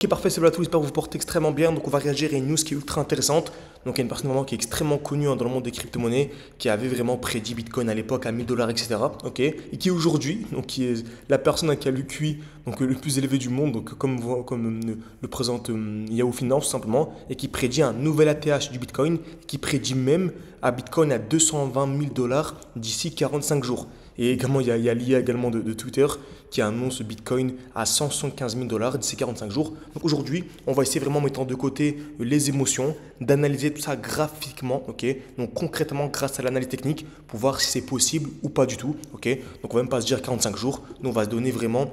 Ok, parfait, c'est voilà tout. J'espère que vous vous portez extrêmement bien. Donc, on va réagir à une news qui est ultra intéressante. Donc, il y a une personne vraiment qui est extrêmement connue dans le monde des crypto-monnaies, qui avait vraiment prédit Bitcoin à l'époque à 1000 dollars, etc. Ok, et qui aujourd'hui, donc qui est la personne qui a le QI donc le plus élevé du monde, donc comme le présente Yahoo Finance tout simplement, et qui prédit un nouvel ATH du Bitcoin, qui prédit même à Bitcoin à 220 000 dollars d'ici 45 jours. Et également, il y a l'IA également de Twitter qui annonce Bitcoin à 175 000 dollars d'ici 45 jours. Donc aujourd'hui, on va essayer vraiment mettant de côté les émotions, d'analyser tout ça graphiquement, ok. Donc concrètement, grâce à l'analyse technique, pour voir si c'est possible ou pas du tout, ok. Donc on va même pas se dire 45 jours, nous on va se donner vraiment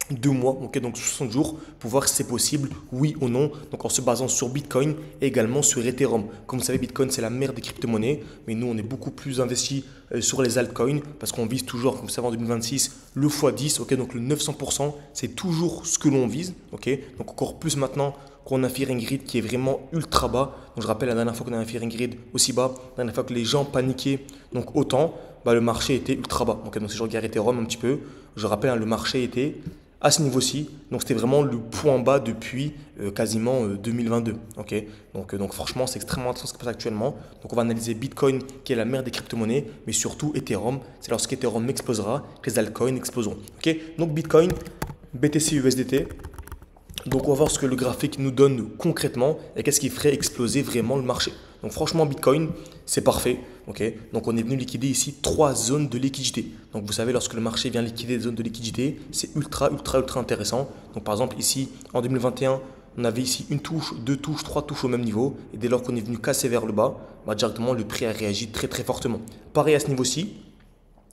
2 mois, ok, donc 60 jours pour voir si c'est possible, oui ou non, donc en se basant sur Bitcoin et également sur Ethereum. Comme vous savez, Bitcoin c'est la mère des crypto-monnaies, mais nous on est beaucoup plus investi sur les altcoins parce qu'on vise toujours, comme vous savez en 2026, le x10, ok, donc le 900%, c'est toujours ce que l'on vise, ok, donc encore plus maintenant qu'on a un fear and greed qui est vraiment ultra bas. Donc je rappelle la dernière fois qu'on a un fear and greed aussi bas, la dernière fois que les gens paniquaient donc autant, bah, le marché était ultra bas. Ok, donc si je regarde Ethereum un petit peu, je rappelle, le marché était à ce niveau-ci. Donc c'était vraiment le point bas depuis quasiment 2022. Ok, donc franchement, c'est extrêmement intéressant ce qui se passe actuellement. Donc on va analyser Bitcoin, qui est la mère des crypto-monnaies, mais surtout Ethereum. C'est lorsqu'Ethereum explosera que les altcoins exploseront. Ok, donc Bitcoin, BTC USDT. Donc on va voir ce que le graphique nous donne concrètement et qu'est-ce qui ferait exploser vraiment le marché. Donc franchement, Bitcoin, c'est parfait. Okay, donc on est venu liquider ici 3 zones de liquidité. Donc vous savez, lorsque le marché vient liquider des zones de liquidité, c'est ultra intéressant. Donc par exemple ici, en 2021, on avait ici une touche, 2 touches, 3 touches au même niveau. Et dès lors qu'on est venu casser vers le bas, bah, directement le prix a réagi très fortement. Pareil à ce niveau-ci.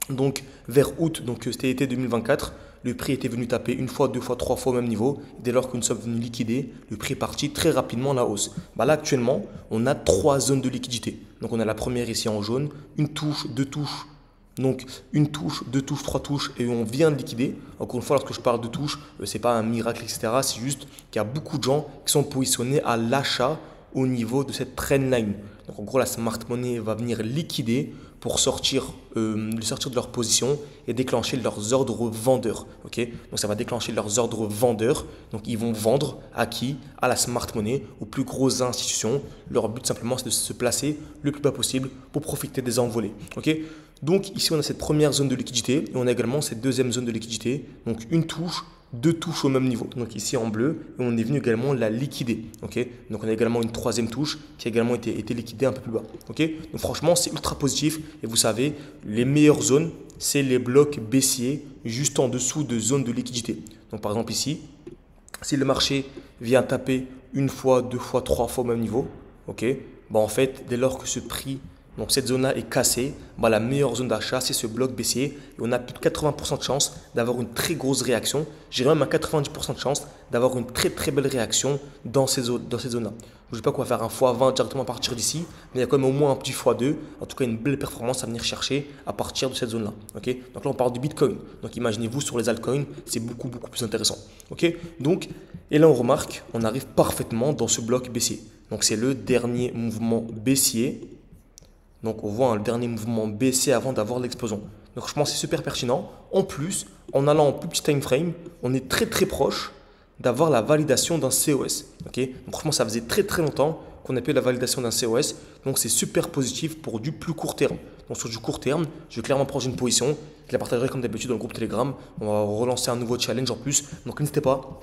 Donc vers août, donc c'était été 2024, le prix était venu taper une fois, 2 fois, 3 fois au même niveau. Dès lors que nous sommes venus liquider, le prix est parti très rapidement à la hausse. Bah là actuellement, on a 3 zones de liquidité. Donc on a la première ici en jaune, une touche, 2 touches. Donc une touche, 2 touches, 3 touches et on vient de liquider. Encore une fois, lorsque je parle de touches, ce n'est pas un miracle, etc. C'est juste qu'il y a beaucoup de gens qui sont positionnés à l'achat au niveau de cette trendline. Donc en gros, la smart money va venir liquider pour sortir de leur position et déclencher leurs ordres vendeurs. Okay, donc ça va déclencher leurs ordres vendeurs. Donc ils vont vendre à qui? À la smart money, aux plus grosses institutions. Leur but simplement c'est de se placer le plus bas possible pour profiter des envolées. Okay, donc ici on a cette première zone de liquidité et on a également cette deuxième zone de liquidité. Donc une touche, 2 touches au même niveau. Donc ici en bleu, et on est venu également la liquider. Okay, donc on a également une troisième touche qui a également été liquidée un peu plus bas. Okay, donc franchement, c'est ultra positif. Et vous savez, les meilleures zones, c'est les blocs baissiers juste en dessous de zones de liquidité. Donc par exemple ici, si le marché vient taper une fois, 2 fois, 3 fois au même niveau, okay, bah en fait, dès lors que ce prix, donc cette zone-là est cassée, bah la meilleure zone d'achat, c'est ce bloc baissier. Et on a plus de 80% de chance d'avoir une très grosse réaction. J'ai même à 90% de chance d'avoir une très belle réaction dans ces zones-là. Je ne sais pas quoi faire un x20 directement à partir d'ici, mais il y a quand même au moins un petit x2. En tout cas, une belle performance à venir chercher à partir de cette zone-là. Okay, donc là, on parle du Bitcoin. Donc imaginez-vous sur les altcoins, c'est beaucoup plus intéressant. Okay, donc, et là, on remarque, on arrive parfaitement dans ce bloc baissier. Donc c'est le dernier mouvement baissier. Donc on voit un dernier mouvement baisser avant d'avoir l'explosion. Donc je pense que c'est super pertinent. En plus, en allant en plus petit time frame, on est très proche d'avoir la validation d'un COS. Okay, donc franchement, ça faisait très longtemps qu'on a eu la validation d'un COS. Donc c'est super positif pour du plus court terme. Donc sur du court terme, je vais clairement prendre une position. Je la partagerai comme d'habitude dans le groupe Telegram. On va relancer un nouveau challenge en plus. Donc n'hésitez pas.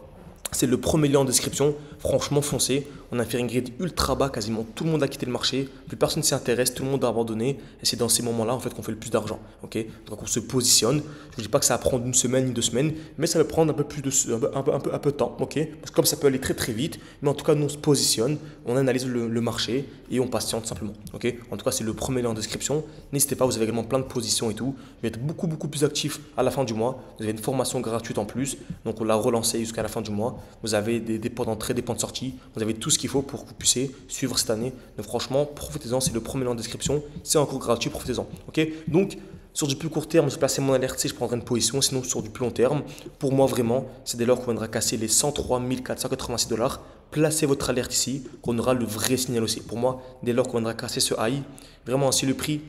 C'est le premier lien en description. Franchement, foncez. On a fait une grille ultra bas. Quasiment tout le monde a quitté le marché. Plus personne ne s'y intéresse. Tout le monde a abandonné. Et c'est dans ces moments-là en fait, qu'on fait le plus d'argent. Okay, donc on se positionne. Je ne vous dis pas que ça va prendre une semaine ni 2 semaines. Mais ça va prendre un peu de temps. Okay, parce que comme ça peut aller très vite. Mais en tout cas, nous on se positionne. On analyse le marché. Et on patiente simplement. Okay, en tout cas, c'est le premier lien en description. N'hésitez pas. Vous avez également plein de positions et tout. Vous allez être beaucoup plus actif à la fin du mois. Vous avez une formation gratuite en plus. Donc on l'a relancé jusqu'à la fin du mois. Vous avez des dépôts d'entrée, des dépôts de sortie. Vous avez tout ce qu'il faut pour que vous puissiez suivre cette année. Donc franchement, profitez-en. C'est le premier lien en description. C'est encore gratuit. Profitez-en. Okay, donc, sur du plus court terme, je placerai mon alerte si je prendrai une position. Sinon, sur du plus long terme, pour moi vraiment, c'est dès lors qu'on viendra casser les 103 486 dollars. Placez votre alerte ici, qu'on aura le vrai signal aussi. Pour moi, dès lors qu'on viendra casser ce high, vraiment, si le prix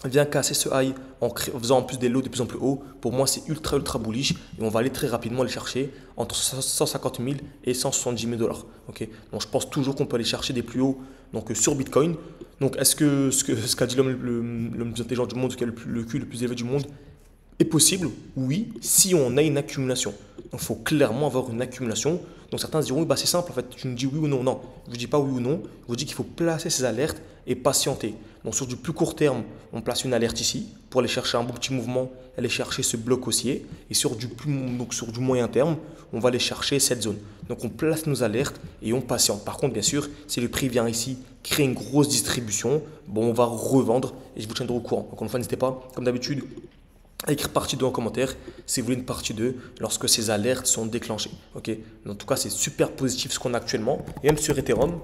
vient casser ce high en faisant en plus des lots de plus en plus haut, pour moi c'est ultra bullish et on va aller très rapidement les chercher entre 150 000 et 170 000 dollars. Ok, donc je pense toujours qu'on peut aller chercher des plus hauts donc, sur Bitcoin. Donc est-ce que ce qu'a dit l'homme le plus intelligent du monde, qui a le cul le plus élevé du monde, est possible? Oui, si on a une accumulation. Donc il faut clairement avoir une accumulation. Donc certains se diront, oui, bah, c'est simple, en fait, tu me dis oui ou non. Non, je ne vous dis pas oui ou non, je vous dis qu'il faut placer ces alertes et patienter. Donc sur du plus court terme, on place une alerte ici pour aller chercher un bon petit mouvement, aller chercher ce bloc haussier. Et sur du moyen terme, on va aller chercher cette zone. Donc on place nos alertes et on patiente. Par contre, bien sûr, si le prix vient ici, créer une grosse distribution, bon, on va revendre et je vous tiendrai au courant. Encore une fois, n'hésitez pas, comme d'habitude, à écrire partie 2 en commentaire si vous voulez une partie 2 lorsque ces alertes sont déclenchées. Ok, en tout cas, c'est super positif ce qu'on a actuellement. Et même sur Ethereum,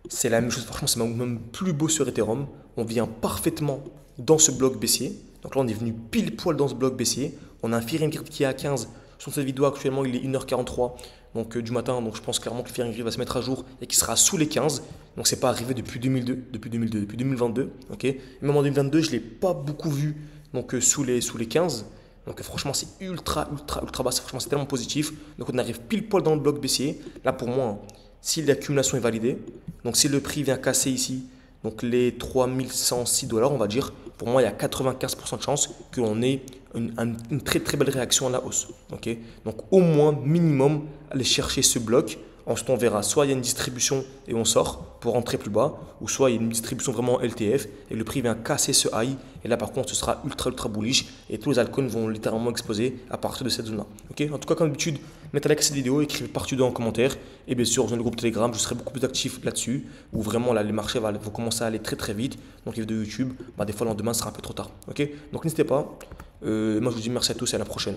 c'est la même chose. Franchement, c'est même plus beau sur Ethereum. On vient parfaitement dans ce bloc baissier. Donc là, on est venu pile poil dans ce bloc baissier. On a un Fear and Greed qui est à 15. Sur cette vidéo, actuellement, il est 1h43 donc, du matin. Donc je pense clairement que le Fear and Greed va se mettre à jour et qu'il sera sous les 15. Donc c'est pas arrivé depuis 2022. Ok, et même en 2022, je ne l'ai pas beaucoup vu. Donc sous les 15. Donc franchement, c'est ultra bas. Franchement, c'est tellement positif. Donc on arrive pile poil dans le bloc baissier. Là, pour moi, si l'accumulation est validée, donc si le prix vient casser ici, donc les 3106 dollars, on va dire, pour moi, il y a 95% de chance que l'on ait une très belle réaction à la hausse. Okay, donc au moins, minimum, aller chercher ce bloc. Ensuite, on verra soit il y a une distribution et on sort pour rentrer plus bas, ou soit il y a une distribution vraiment LTF et le prix vient casser ce high. Et là, par contre, ce sera ultra bullish et tous les altcoins vont littéralement exploser à partir de cette zone-là. Okay, en tout cas, comme d'habitude, mettez un like à cette vidéo, écrivez partie 2 en commentaire. Et bien sûr, rejoignez le groupe Telegram, je serai beaucoup plus actif là-dessus, où vraiment là, les marchés vont commencer à aller très vite. Donc, les vidéos de YouTube, bah, des fois, le lendemain sera un peu trop tard. Okay, donc, n'hésitez pas. Moi, je vous dis merci à tous et à la prochaine.